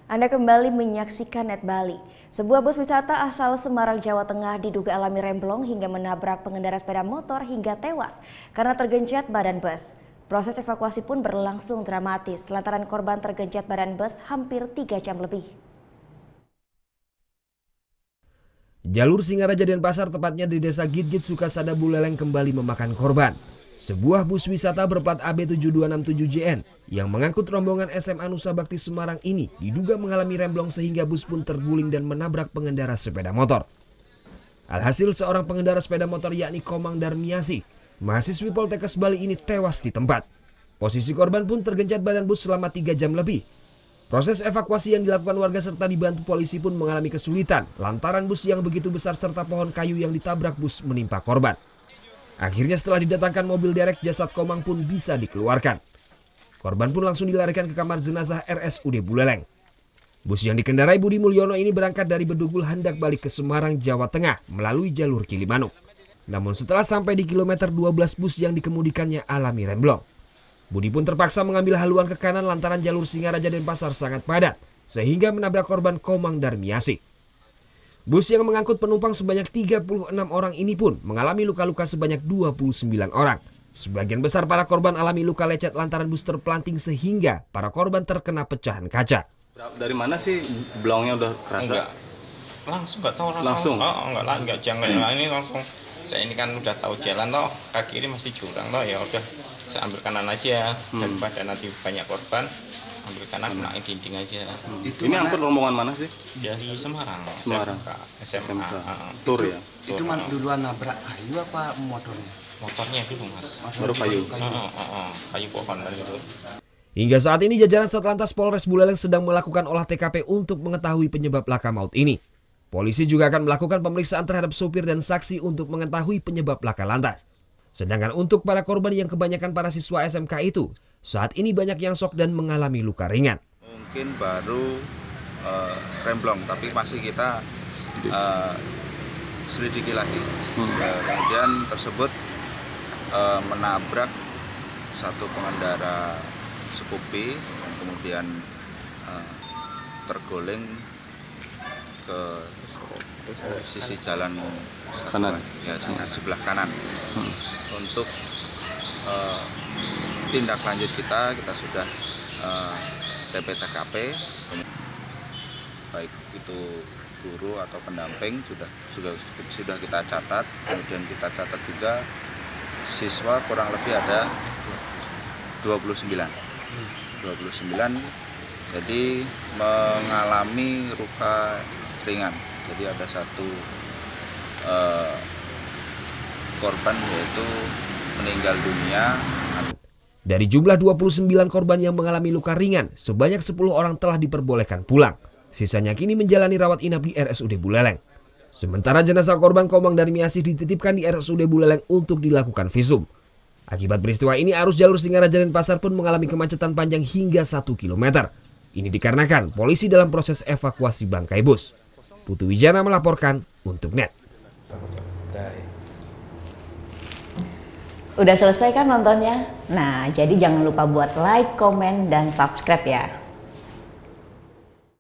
Anda kembali menyaksikan Net Bali. Sebuah bus wisata asal Semarang, Jawa Tengah diduga alami remblong hingga menabrak pengendara sepeda motor hingga tewas karena tergencet badan bus. Proses evakuasi pun berlangsung dramatis lantaran korban tergencet badan bus hampir 3 jam lebih. Jalur Singaraja Denpasar, tepatnya di Desa Gitgit, Sukasada, Buleleng kembali memakan korban. Sebuah bus wisata berplat AB7267JN yang mengangkut rombongan SMA Nusa Bakti Semarang ini diduga mengalami remblong sehingga bus pun terguling dan menabrak pengendara sepeda motor. Alhasil seorang pengendara sepeda motor yakni Komang Darmiasi, mahasiswi Poltekkes Bali ini tewas di tempat. Posisi korban pun tergencet badan bus selama 3 jam lebih. Proses evakuasi yang dilakukan warga serta dibantu polisi pun mengalami kesulitan lantaran bus yang begitu besar serta pohon kayu yang ditabrak bus menimpa korban. Akhirnya setelah didatangkan mobil derek, jasad Komang pun bisa dikeluarkan. Korban pun langsung dilarikan ke kamar jenazah RSUD Buleleng. Bus yang dikendarai Budi Mulyono ini berangkat dari Bedugul hendak balik ke Semarang, Jawa Tengah melalui jalur Gilimanuk. Namun setelah sampai di kilometer 12 bus yang dikemudikannya alami remblong. Budi pun terpaksa mengambil haluan ke kanan lantaran jalur Singaraja Denpasar sangat padat sehingga menabrak korban Komang Darmiasi. Bus yang mengangkut penumpang sebanyak 36 orang ini pun mengalami luka-luka sebanyak 29 orang. Sebagian besar para korban alami luka lecet lantaran bus terpelanting sehingga para korban terkena pecahan kaca. Dari mana sih blongnya udah kerasa? Enggak, langsung nggak tahu langsung. Oh, enggak jangan ini langsung. Saya ini kan udah tahu jalan toh, kaki kiri masih jurang toh, ya udah saya ambil kanan aja daripada nanti banyak korban. Ambil kanan kena dinding aja. Ini angkut rombongan mana sih? Dari Semarang. Semarang. SMK. Tur ya. Itu duluan nabrak kayu apa motornya? Motornya dulu mas. Baru kayu. Kayu pohon dari itu. Hingga saat ini jajaran Satlantas Polres Buleleng sedang melakukan olah TKP untuk mengetahui penyebab laka maut ini. Polisi juga akan melakukan pemeriksaan terhadap sopir dan saksi untuk mengetahui penyebab laka lantas. Sedangkan untuk para korban yang kebanyakan para siswa SMK itu, saat ini banyak yang shock dan mengalami luka ringan. Mungkin baru remblong, tapi masih kita selidiki lagi. Kemudian tersebut menabrak satu pengendara Scoopy dan kemudian terguling ke sisi jalan kanan, ya sisi sebelah kanan. Untuk tindak lanjut kita sudah TP-TKP, baik itu guru atau pendamping sudah kita catat. Kemudian kita catat juga siswa kurang lebih ada 29, jadi mengalami luka ringan. Jadi ada satu korban yaitu meninggal dunia. Dari jumlah 29 korban yang mengalami luka ringan, sebanyak 10 orang telah diperbolehkan pulang. Sisanya kini menjalani rawat inap di RSUD Buleleng. Sementara jenazah korban Komang Darmiasi dititipkan di RSUD Buleleng untuk dilakukan visum. Akibat peristiwa ini, arus jalur Singaraja Denpasar pun mengalami kemacetan panjang hingga 1 km. Ini dikarenakan polisi dalam proses evakuasi bangkai bus. Putu Wijana melaporkan untuk Net. Udah selesai kan nontonnya? Nah, jadi jangan lupa buat like, komen, dan subscribe ya.